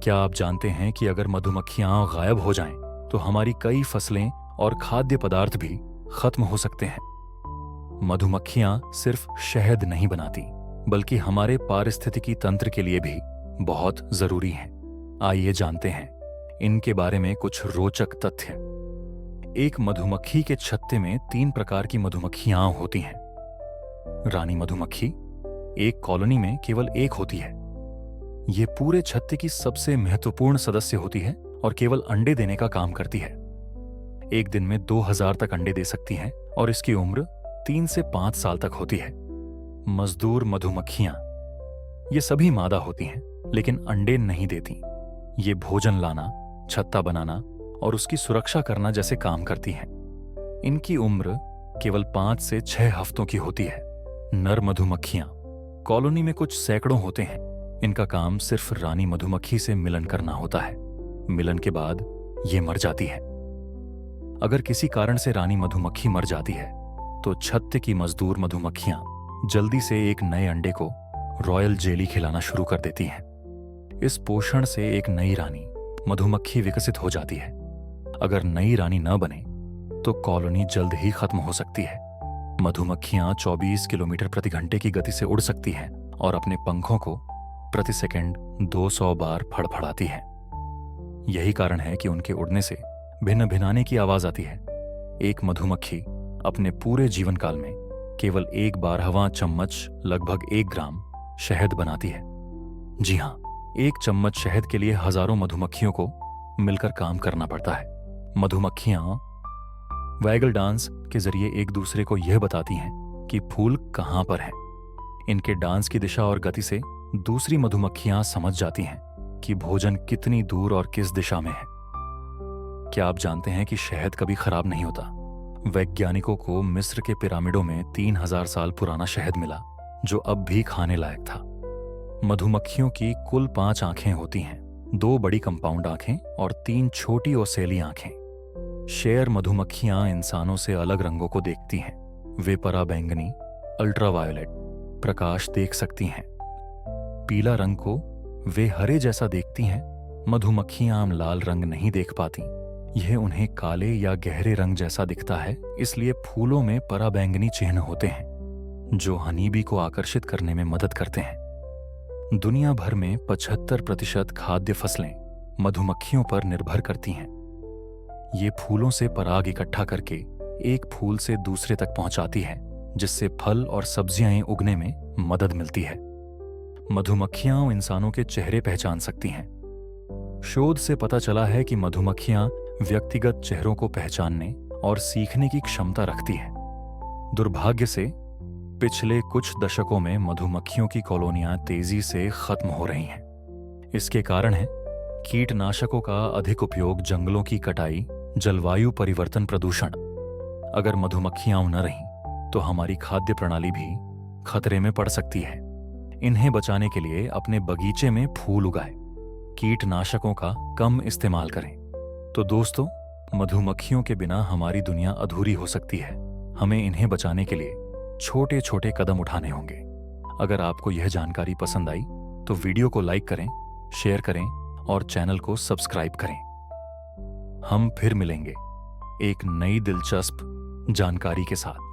क्या आप जानते हैं कि अगर मधुमक्खियां गायब हो जाएं, तो हमारी कई फसलें और खाद्य पदार्थ भी खत्म हो सकते हैं। मधुमक्खियां सिर्फ शहद नहीं बनाती, बल्कि हमारे पारिस्थितिकी तंत्र के लिए भी बहुत जरूरी हैं। आइए जानते हैं इनके बारे में कुछ रोचक तथ्य। एक मधुमक्खी के छत्ते में 3 प्रकार की मधुमक्खियां होती हैं। रानी मधुमक्खी एक कॉलोनी में केवल एक होती है। ये पूरे छत्ते की सबसे महत्वपूर्ण सदस्य होती है और केवल अंडे देने का काम करती है। एक दिन में 2000 तक अंडे दे सकती है और इसकी उम्र 3 से 5 साल तक होती है। मजदूर मधुमक्खियां ये सभी मादा होती हैं, लेकिन अंडे नहीं देती। ये भोजन लाना, छत्ता बनाना और उसकी सुरक्षा करना जैसे काम करती हैं। इनकी उम्र केवल 5 से 6 हफ्तों की होती है। नर मधुमक्खियां कॉलोनी में कुछ सैकड़ों होते हैं। इनका काम सिर्फ रानी मधुमक्खी से मिलन करना होता है। मिलन के बाद ये मर जाती है। अगर किसी कारण से रानी मधुमक्खी मर जाती है, तो छत्ते की मजदूर मधुमक्खियां जल्दी से एक नए अंडे को रॉयल जेली खिलाना शुरू कर देती हैं। इस पोषण से एक नई रानी मधुमक्खी विकसित हो जाती है। अगर नई रानी न बने, तो कॉलोनी जल्द ही खत्म हो सकती है। मधुमक्खियां 24 किलोमीटर प्रति घंटे की गति से उड़ सकती हैं और अपने पंखों को प्रति सेकंड 200 बार फड़फड़ाती हैं। यही कारण है कि उनके उड़ने से भिन्न भिनाने की आवाज आती है। एक मधुमक्खी अपने पूरे जीवन काल में केवल एक 12वां चम्मच लगभग 1 ग्राम शहद बनाती है। जी हां, 1 चम्मच शहद के लिए हजारों मधुमक्खियों को मिलकर काम करना पड़ता है। मधुमक्खियां वैगल डांस के जरिए एक दूसरे को यह बताती हैं कि फूल कहां पर है। इनके डांस की दिशा और गति से दूसरी मधुमक्खियां समझ जाती हैं कि भोजन कितनी दूर और किस दिशा में है। क्या आप जानते हैं कि शहद कभी खराब नहीं होता? वैज्ञानिकों को मिस्र के पिरामिडों में 3000 साल पुराना शहद मिला, जो अब भी खाने लायक था। मधुमक्खियों की कुल 5 आंखें होती हैं, 2 बड़ी कंपाउंड आंखें और 3 छोटी ओसेली आंखें। शेर मधुमक्खियां इंसानों से अलग रंगों को देखती हैं। वे पराबैंगनी, अल्ट्रावायोलेट प्रकाश देख सकती हैं। पीला रंग को वे हरे जैसा देखती हैं। मधुमक्खियां आम लाल रंग नहीं देख पाती। यह उन्हें काले या गहरे रंग जैसा दिखता है, इसलिए फूलों में पराबैंगनी चिन्ह होते हैं, जो हनीबी को आकर्षित करने में मदद करते हैं। दुनिया भर में 75% खाद्य फसलें मधुमक्खियों पर निर्भर करती हैं। ये फूलों से पराग इकट्ठा करके एक फूल से दूसरे तक पहुंचाती है, जिससे फल और सब्जियां उगने में मदद मिलती है। मधुमक्खियां इंसानों के चेहरे पहचान सकती हैं। शोध से पता चला है कि मधुमक्खियां व्यक्तिगत चेहरों को पहचानने और सीखने की क्षमता रखती हैं। दुर्भाग्य से पिछले कुछ दशकों में मधुमक्खियों की कॉलोनियां तेजी से खत्म हो रही हैं। इसके कारण है कीटनाशकों का अधिक उपयोग, जंगलों की कटाई, जलवायु परिवर्तन, प्रदूषण। अगर मधुमक्खियां न रहीं, तो हमारी खाद्य प्रणाली भी खतरे में पड़ सकती है। इन्हें बचाने के लिए अपने बगीचे में फूल उगाएं, कीटनाशकों का कम इस्तेमाल करें। तो दोस्तों, मधुमक्खियों के बिना हमारी दुनिया अधूरी हो सकती है। हमें इन्हें बचाने के लिए छोटे छोटे कदम उठाने होंगे। अगर आपको यह जानकारी पसंद आई, तो वीडियो को लाइक करें, शेयर करें और चैनल को सब्सक्राइब करें। हम फिर मिलेंगे एक नई दिलचस्प जानकारी के साथ।